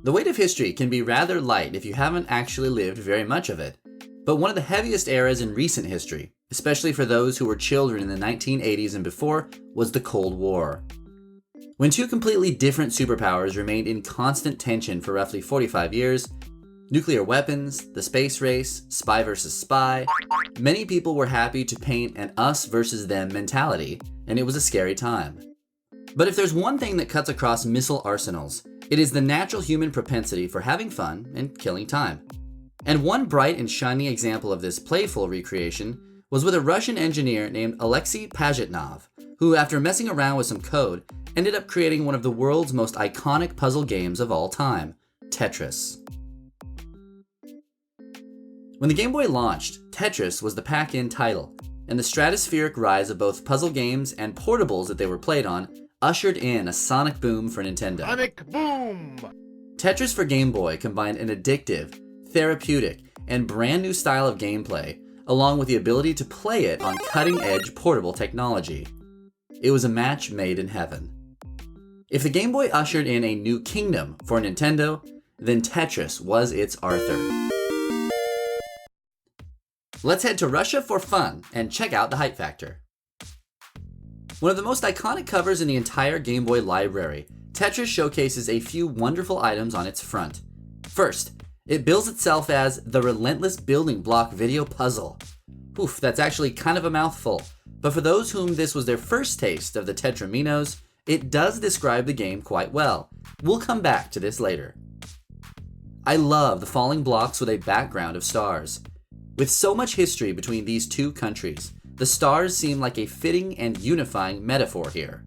The weight of history can be rather light if you haven't actually lived very much of it, but one of the heaviest eras in recent history, especially for those who were children in the 1980s and before, was the Cold War. When two completely different superpowers remained in constant tension for roughly 45 years, nuclear weapons, the space race, spy versus spy, many people were happy to paint an us versus them mentality, and it was a scary time. But if there's one thing that cuts across missile arsenals, it is the natural human propensity for having fun and killing time. And one bright and shiny example of this playful recreation was with a Russian engineer named Alexei Pajitnov, who, after messing around with some code, ended up creating one of the world's most iconic puzzle games of all time, Tetris. When the Game Boy launched, Tetris was the pack-in title, and the stratospheric rise of both puzzle games and portables that they were played on ushered in a sonic boom for Nintendo. Sonic boom! Tetris for Game Boy combined an addictive, therapeutic, and brand new style of gameplay, along with the ability to play it on cutting-edge portable technology. It was a match made in heaven. If the Game Boy ushered in a new kingdom for Nintendo, then Tetris was its Arthur. Let's head to Russia for fun and check out the hype factor. One of the most iconic covers in the entire Game Boy library, Tetris showcases a few wonderful items on its front. First, it bills itself as the relentless building block video puzzle. Oof, that's actually kind of a mouthful, but for those whom this was their first taste of the Tetraminos, it does describe the game quite well. We'll come back to this later. I love the falling blocks with a background of stars. With so much history between these two countries, the stars seem like a fitting and unifying metaphor here.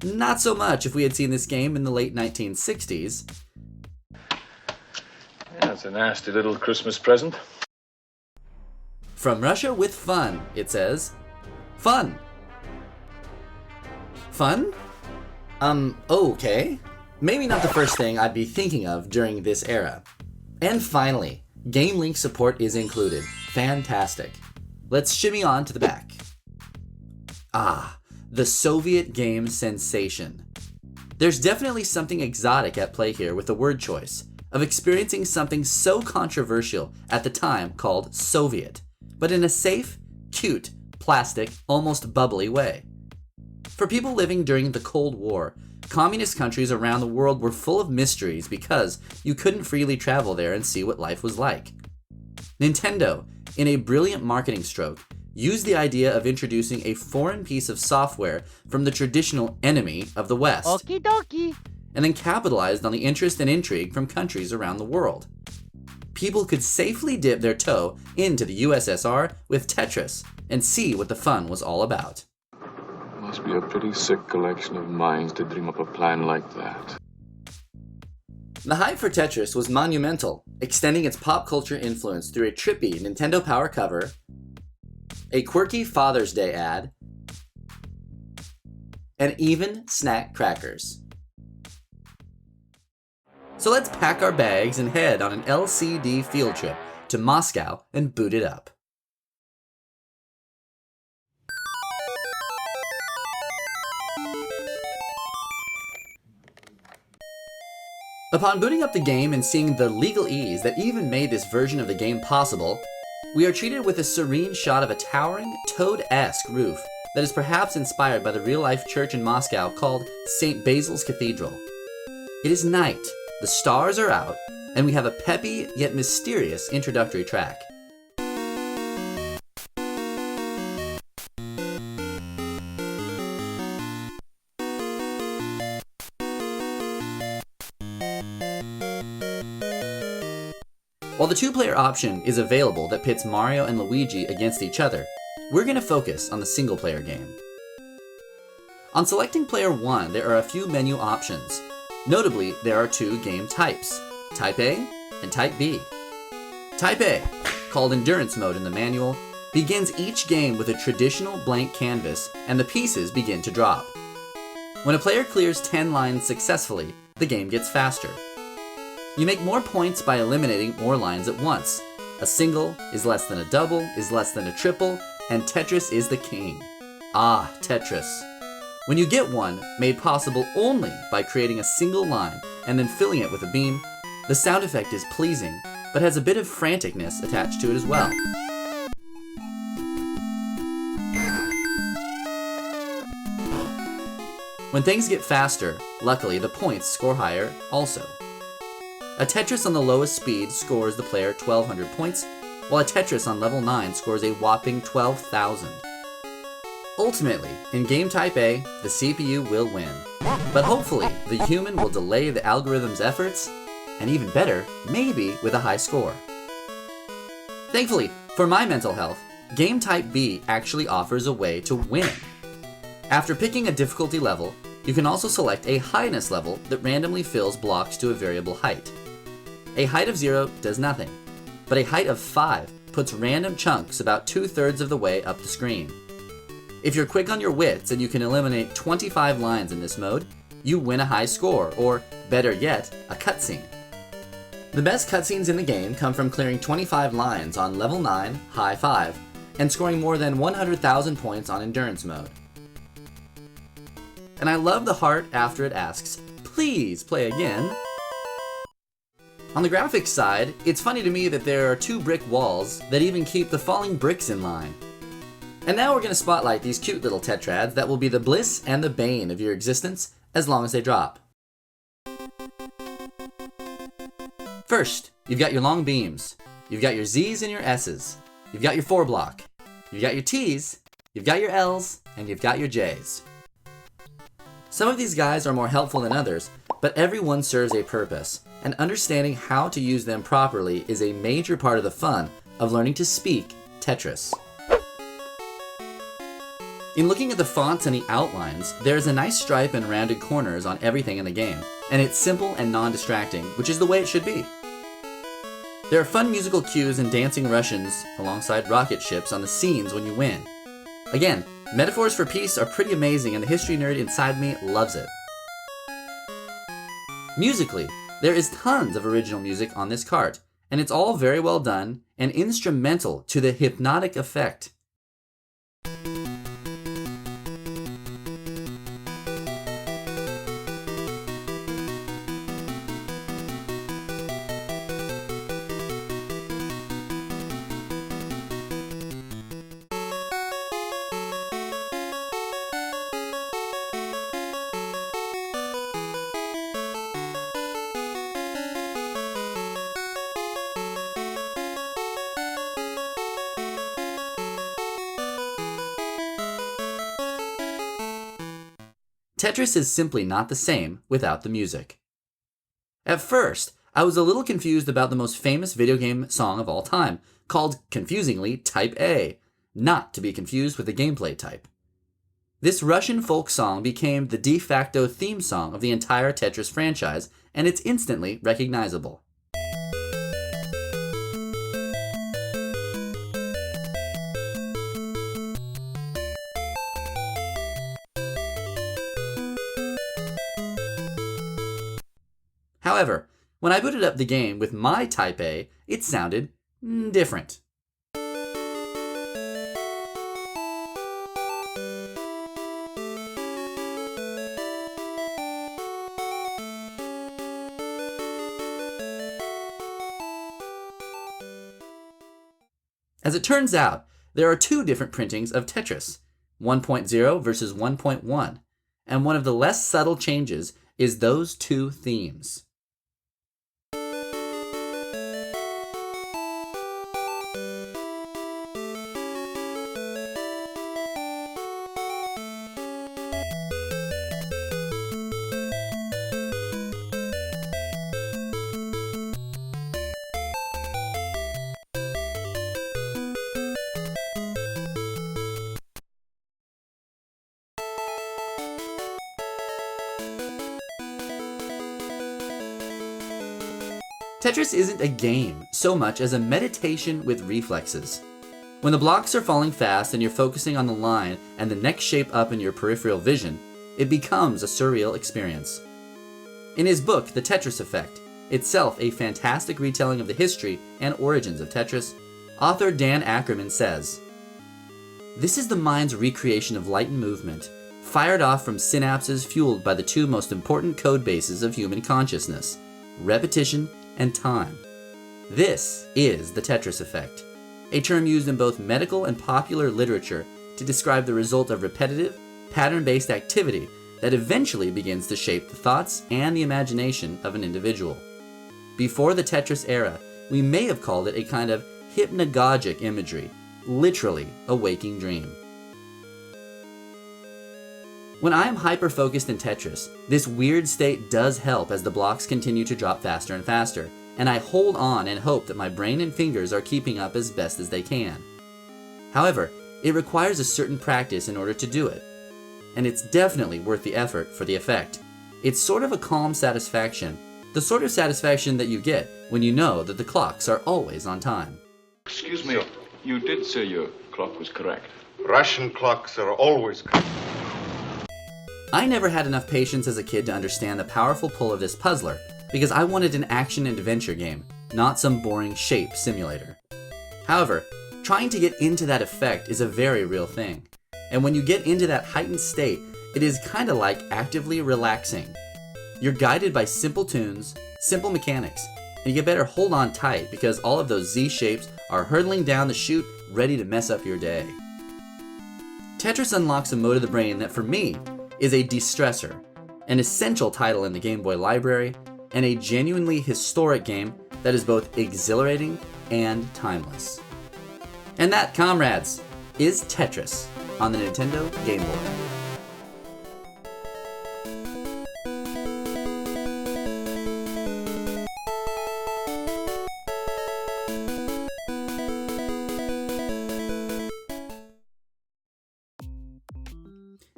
Not so much if we had seen this game in the late 1960s. Yeah, it's a nasty little Christmas present. From Russia with fun, it says. Fun. Fun? Okay. Maybe not the first thing I'd be thinking of during this era. And finally, Game Link support is included. Fantastic. Let's shimmy on to the back. Ah, the Soviet game sensation. There's definitely something exotic at play here with the word choice, of experiencing something so controversial at the time called Soviet, but in a safe, cute, plastic, almost bubbly way. For people living during the Cold War, communist countries around the world were full of mysteries because you couldn't freely travel there and see what life was like. Nintendo, in a brilliant marketing stroke, used the idea of introducing a foreign piece of software from the traditional enemy of the West. Okie dokie. And then capitalized on the interest and intrigue from countries around the world. People could safely dip their toe into the USSR with Tetris and see what the fun was all about. Must be a pretty sick collection of minds to dream up a plan like that. The hype for Tetris was monumental, extending its pop culture influence through a trippy Nintendo Power cover, a quirky Father's Day ad, and even snack crackers. So let's pack our bags and head on an LCD field trip to Moscow and boot it up. Upon booting up the game and seeing the legal ease that even made this version of the game possible, we are treated with a serene shot of a towering, Toad-esque roof that is perhaps inspired by the real-life church in Moscow called St. Basil's Cathedral. It is night, the stars are out, and we have a peppy yet mysterious introductory track. While the two-player option is available that pits Mario and Luigi against each other, we're going to focus on the single-player game. On selecting player 1, there are a few menu options. Notably, there are two game types, Type A and Type B. Type A, called Endurance Mode in the manual, begins each game with a traditional blank canvas and the pieces begin to drop. When a player clears 10 lines successfully, the game gets faster. You make more points by eliminating more lines at once. A single is less than a double, is less than a triple, and Tetris is the king. Ah, Tetris. When you get one, made possible only by creating a single line and then filling it with a beam, The sound effect is pleasing, but has a bit of franticness attached to it as well. When things get faster, luckily the points score higher also. A Tetris on the lowest speed scores the player 1,200 points, while a Tetris on level 9 scores a whopping 12,000. Ultimately, in game type A, the CPU will win. But hopefully, the human will delay the algorithm's efforts, and even better, maybe with a high score. Thankfully, for my mental health, game type B actually offers a way to win. After picking a difficulty level, you can also select a highness level that randomly fills blocks to a variable height. A height of 0 does nothing, but a height of 5 puts random chunks about 2/3 of the way up the screen. If you're quick on your wits and you can eliminate 25 lines in this mode, you win a high score, or better yet, a cutscene. The best cutscenes in the game come from clearing 25 lines on level 9, high 5, and scoring more than 100,000 points on endurance mode. And I love the heart after it asks, "Please play again." On the graphics side, it's funny to me that there are 2 brick walls that even keep the falling bricks in line. And now we're going to spotlight these cute little tetrads that will be the bliss and the bane of your existence as long as they drop. First, you've got your long beams, you've got your Z's and your S's, you've got your 4-block, you've got your T's, you've got your L's, and you've got your J's. Some of these guys are more helpful than others, but every one serves a purpose, and understanding how to use them properly is a major part of the fun of learning to speak Tetris. In looking at the fonts and the outlines, there is a nice stripe and rounded corners on everything in the game, and it's simple and non-distracting, which is the way it should be. There are fun musical cues and dancing Russians alongside rocket ships on the scenes when you win. Again, metaphors for peace are pretty amazing, and the history nerd inside me loves it. Musically, there is tons of original music on this cart, and it's all very well done and instrumental to the hypnotic effect. Tetris is simply not the same without the music. At first, I was a little confused about the most famous video game song of all time, called, confusingly, Type A, not to be confused with the gameplay type. This Russian folk song became the de facto theme song of the entire Tetris franchise, and it's instantly recognizable. However, when I booted up the game with my Type A, it sounded different. As it turns out, there are 2 different printings of Tetris, 1.0 versus 1.1, and one of the less subtle changes is those 2 themes. Tetris isn't a game so much as a meditation with reflexes. When the blocks are falling fast and you're focusing on the line and the next shape up in your peripheral vision, it becomes a surreal experience. In his book, The Tetris Effect, itself a fantastic retelling of the history and origins of Tetris, author Dan Ackerman says, "This is the mind's recreation of light and movement, fired off from synapses fueled by the 2 most important code bases of human consciousness, repetition and time. This is the Tetris effect, a term used in both medical and popular literature to describe the result of repetitive, pattern-based activity that eventually begins to shape the thoughts and the imagination of an individual. Before the Tetris era, we may have called it a kind of hypnagogic imagery, literally a waking dream. When I am hyper-focused in Tetris, this weird state does help as the blocks continue to drop faster and faster, and I hold on and hope that my brain and fingers are keeping up as best as they can. However, it requires a certain practice in order to do it, and it's definitely worth the effort for the effect. It's sort of a calm satisfaction, the sort of satisfaction that you get when you know that the clocks are always on time. Excuse me, you did say your clock was correct. Russian clocks are always correct. I never had enough patience as a kid to understand the powerful pull of this puzzler, because I wanted an action and adventure game, not some boring shape simulator. However, trying to get into that effect is a very real thing. And when you get into that heightened state, it is kind of like actively relaxing. You're guided by simple tunes, simple mechanics, and you better hold on tight because all of those Z shapes are hurtling down the chute ready to mess up your day. Tetris unlocks a mode of the brain that for me is a de-stressor, an essential title in the Game Boy library, and a genuinely historic game that is both exhilarating and timeless. And that, comrades, is Tetris on the Nintendo Game Boy.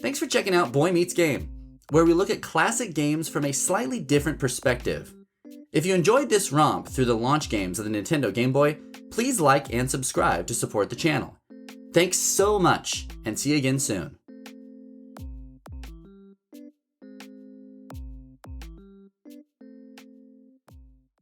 Thanks for checking out Boy Meets Game, where we look at classic games from a slightly different perspective. If you enjoyed this romp through the launch games of the Nintendo Game Boy, please like and subscribe to support the channel. Thanks so much, and see you again soon.